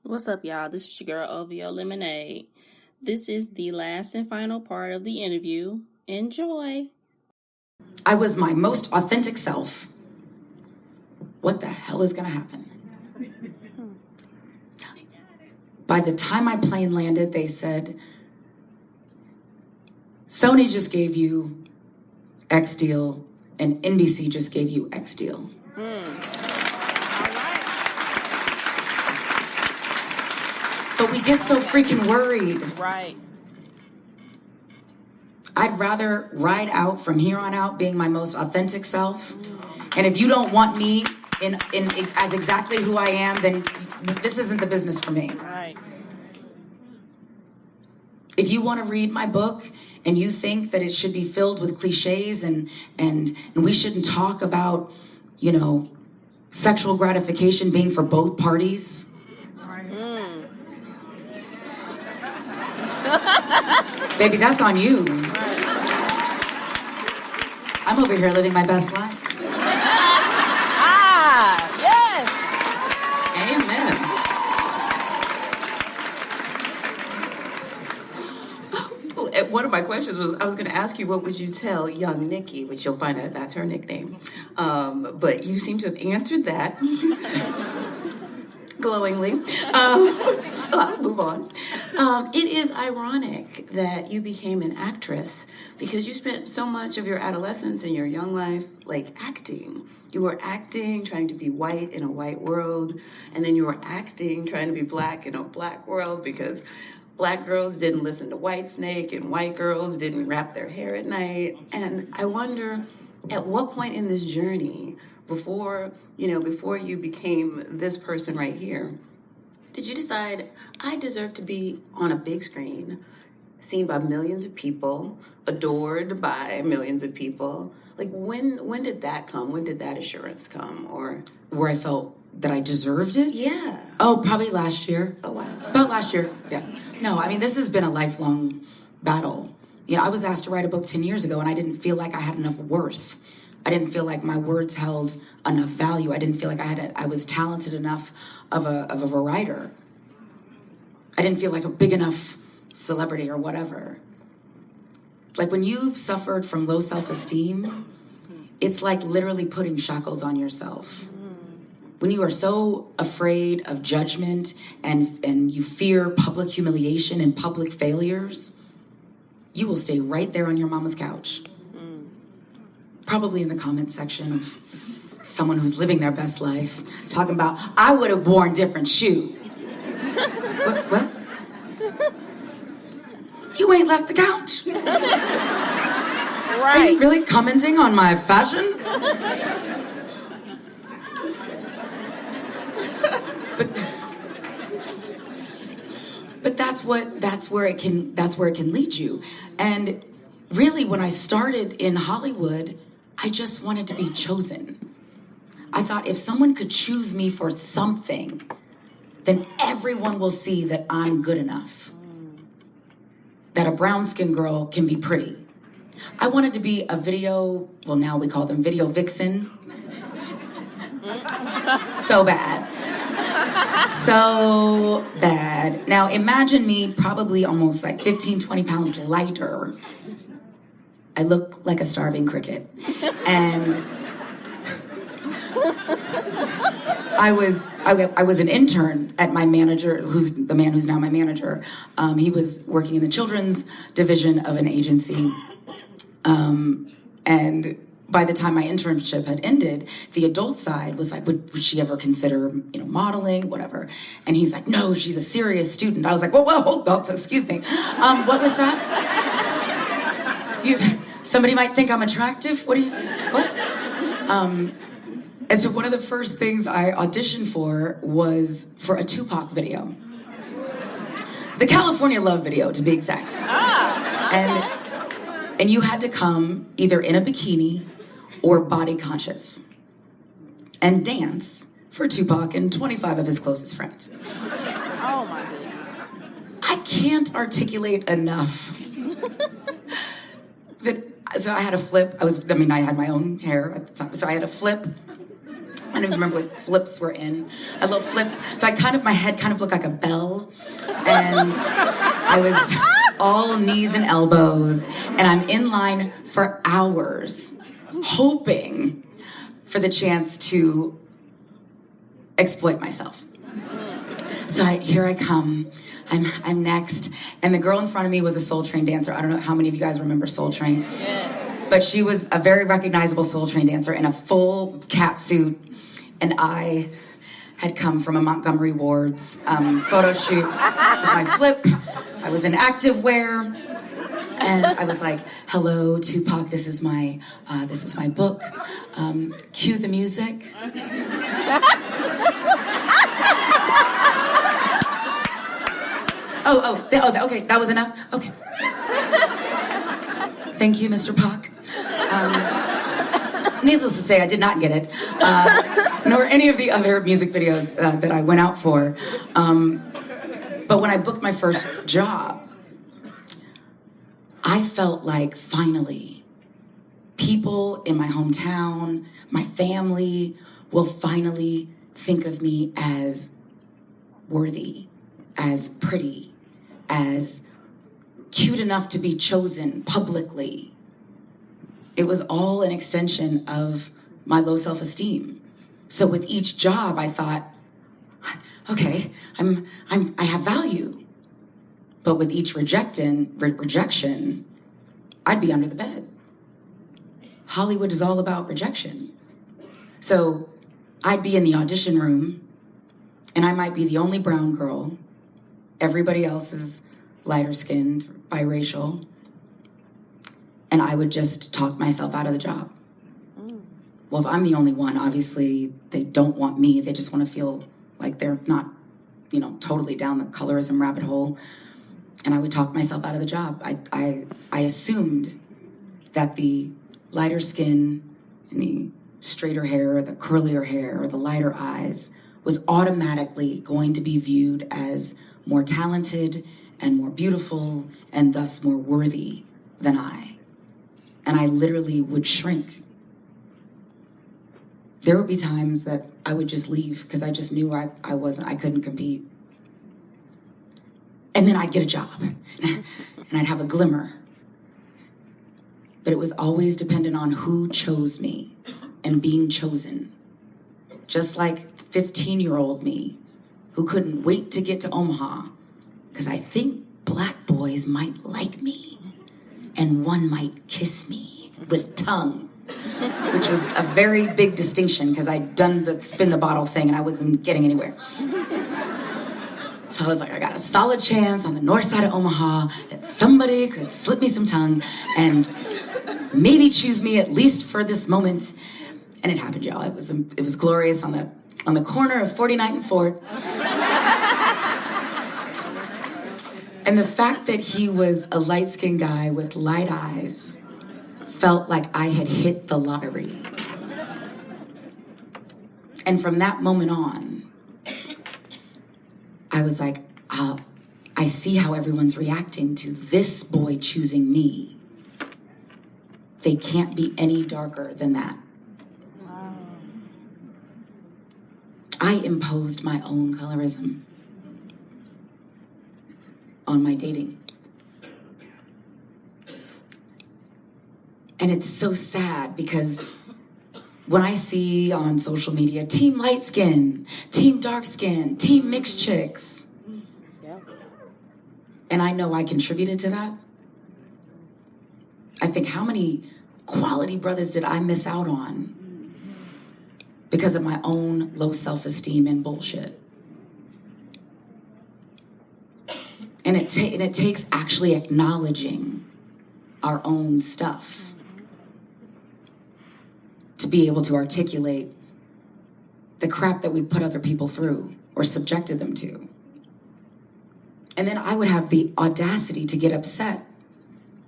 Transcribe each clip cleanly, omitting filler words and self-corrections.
What's up, y'all? This is your girl, OVO Lemonade. This is the last and final part of the interview. Enjoy. I was my most authentic self. What the hell is gonna happen? By the time my plane landed, they said, Sony just gave you X deal and NBC just gave you X deal. But we get so freaking worried. Right. I'd rather ride out from here on out being my most authentic self. And if you don't want me in as exactly who I am, then this isn't the business for me. Right. If you want to read my book and you think that it should be filled with cliches and we shouldn't talk about, sexual gratification being for both parties. Baby, that's on you. Right. I'm over here living my best life. Yes. Amen. One of my questions was, I was going to ask you, what would you tell young Nikki, which you'll find out that's her nickname. But you seem to have answered that glowingly. So I'll move on. It is ironic that you became an actress because you spent so much of your adolescence and your young life acting. You were acting, trying to be white in a white world, and then you were acting, trying to be black in a black world because black girls didn't listen to Whitesnake and white girls didn't wrap their hair at night. And I wonder, at what point in this journey, before you became this person right here, did you decide, I deserve to be on a big screen, seen by millions of people, adored by millions of people? When did that come? When did that assurance come? Or where I felt that I deserved it? Yeah. Oh, probably last year. Oh, wow. About last year, yeah. No, I mean, this has been a lifelong battle. I was asked to write a book 10 years ago, and I didn't feel like I had enough worth. I didn't feel like my words held enough value. I didn't feel like I was talented enough of a writer. I didn't feel like a big enough celebrity or whatever. Like when you've suffered from low self-esteem, it's like literally putting shackles on yourself. When you are so afraid of judgment and you fear public humiliation and public failures, you will stay right there on your mama's couch. Probably in the comment section of someone who's living their best life, talking about, I would have worn different shoes. What? You ain't left the couch. Right. Are you really commenting on my fashion? But that's where it can lead you. And really, when I started in Hollywood, I just wanted to be chosen. I thought if someone could choose me for something, then everyone will see that I'm good enough. That a brown-skinned girl can be pretty. I wanted to be a now we call them video vixen. So bad. So bad. Now imagine me probably almost 15, 20 pounds lighter. I look like a starving cricket. And I was an intern at my manager, who's the man who's now my manager. He was working in the children's division of an agency. And by the time my internship had ended, the adult side was like, would she ever consider, modeling, whatever? And he's like, no, she's a serious student. I was like, whoa, hold up, excuse me. What was that? Somebody might think I'm attractive. What? And so one of the first things I auditioned for was for a Tupac video. The California Love video, to be exact. And you had to come either in a bikini or body conscious and dance for Tupac and 25 of his closest friends. Oh my goodness. I can't articulate enough that. So I had a flip. I had my own hair at the time. So I had a flip don't even remember what flips were in. A little flip. So my head kind of looked like a bell. And I was all knees and elbows. And I'm in line for hours, hoping for the chance to exploit myself. So here I come. I'm next. And the girl in front of me was a Soul Train dancer. I don't know how many of you guys remember Soul Train. Yes. But she was a very recognizable Soul Train dancer in a full cat suit. And I had come from a Montgomery Ward's photo shoot with my flip. I was in active wear. And I was like, hello, Tupac, this is my book. Cue the music. Okay, that was enough? Okay. Thank you, Mr. Pac. Needless to say, I did not get it, nor any of the other music videos that I went out for. But when I booked my first job, I felt like finally, people in my hometown, my family, will finally think of me as worthy, as pretty, as cute enough to be chosen publicly. It was all an extension of my low self-esteem. So with each job, I thought, okay, I have value. But with each rejection, I'd be under the bed. Hollywood is all about rejection. So I'd be in the audition room, and I might be the only brown girl. Everybody else is lighter skinned, biracial. And I would just talk myself out of the job. Well, if I'm the only one, obviously they don't want me. They just want to feel like they're not, totally down the colorism rabbit hole. And I would talk myself out of the job. I assumed that the lighter skin and the straighter hair or the curlier hair or the lighter eyes was automatically going to be viewed as more talented and more beautiful and thus more worthy than I. And I literally would shrink. There would be times that I would just leave because I just knew I couldn't compete. And then I'd get a job and I'd have a glimmer. But it was always dependent on who chose me and being chosen. Just like 15-year-old me who couldn't wait to get to Omaha because I think black boys might like me and one might kiss me with tongue, which was a very big distinction because I'd done the spin the bottle thing and I wasn't getting anywhere. So I was like, I got a solid chance on the north side of Omaha that somebody could slip me some tongue and maybe choose me at least for this moment. And it happened, y'all. It was glorious on the corner of 49th and Fort. And the fact that he was a light-skinned guy with light eyes felt like I had hit the lottery. And from that moment on, I was like, I see how everyone's reacting to this boy choosing me. They can't be any darker than that. Wow. I imposed my own colorism on my dating. And it's so sad because when I see on social media, team light skin, team dark skin, team mixed chicks, and I know I contributed to that, I think how many quality brothers did I miss out on because of my own low self-esteem and bullshit? And it takes actually acknowledging our own stuff to be able to articulate the crap that we put other people through or subjected them to. And then I would have the audacity to get upset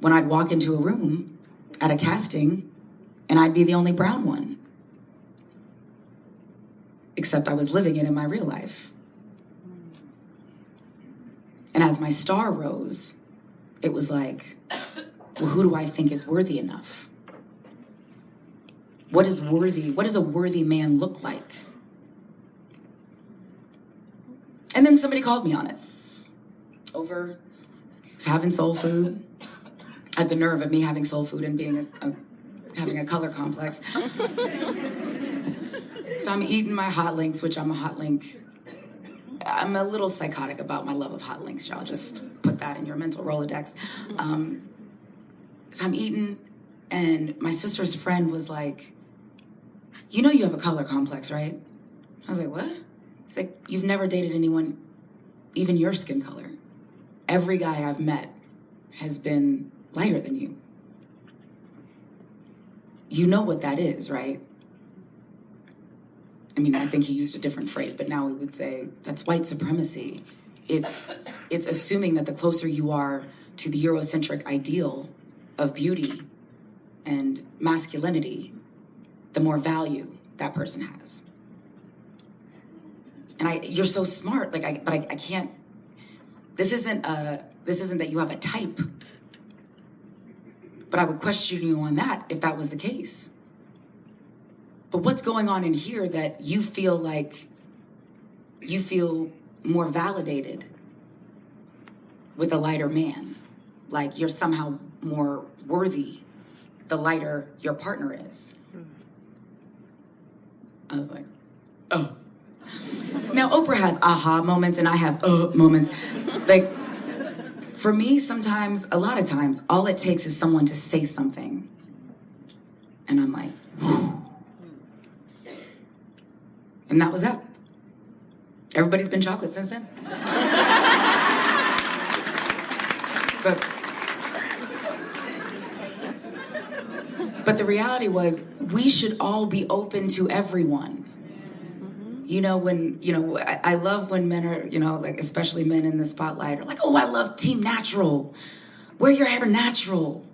when I'd walk into a room at a casting and I'd be the only brown one. Except I was living it in my real life. And as my star rose, it was like, well, who do I think is worthy enough? What does a worthy man look like? And then somebody called me on it. Over having soul food. I had the nerve of me having soul food and being having a color complex. So I'm eating my hot links, which I'm a hot link. I'm a little psychotic about my love of hot links, y'all. Just put that in your mental Rolodex. So I'm eating, and my sister's friend was like, you know you have a color complex, right? I was like, what? It's like, you've never dated anyone, even your skin color. Every guy I've met has been lighter than you. You know what that is, right? I mean, I think he used a different phrase, but now we would say that's white supremacy. It's assuming that the closer you are to the Eurocentric ideal of beauty and masculinity, the more value that person has. And you're so smart, but I can't. This isn't that you have a type. But I would question you on that if that was the case. But what's going on in here that you feel more validated with a lighter man? Like you're somehow more worthy the lighter your partner is. I was like, oh. Now Oprah has aha moments and I have moments. Like, for me, a lot of times, all it takes is someone to say something. And I'm like, whew. And that was that. Everybody's been chocolate since then. But the reality was, we should all be open to everyone. You know, I love when men are, like especially men in the spotlight are like, oh, I love Team Natural. Wear your hair natural.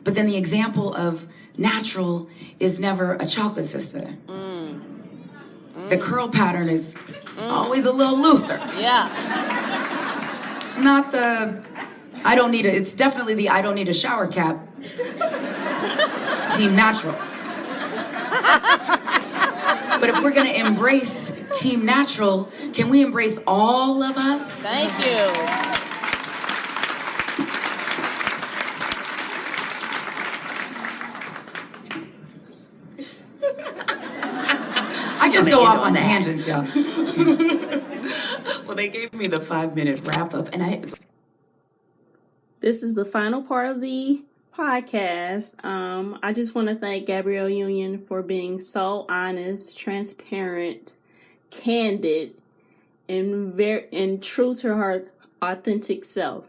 But then the example of natural is never a chocolate sister. The curl pattern is always a little looser. Yeah. It's not it's definitely the I don't need a shower cap. Team Natural. But if we're gonna embrace Team Natural, can we embrace all of us? Thank you. I just go off on tangents, y'all. Well, they gave me the 5-minute wrap up, and This is the final part of the podcast. I just want to thank Gabrielle Union for being so honest, transparent, candid, and true to her authentic self.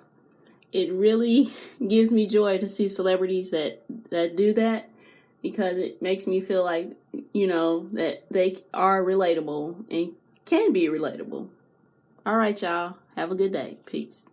It really gives me joy to see celebrities that do that, because it makes me feel like, that they are relatable and can be relatable. All right, y'all. Have a good day. Peace.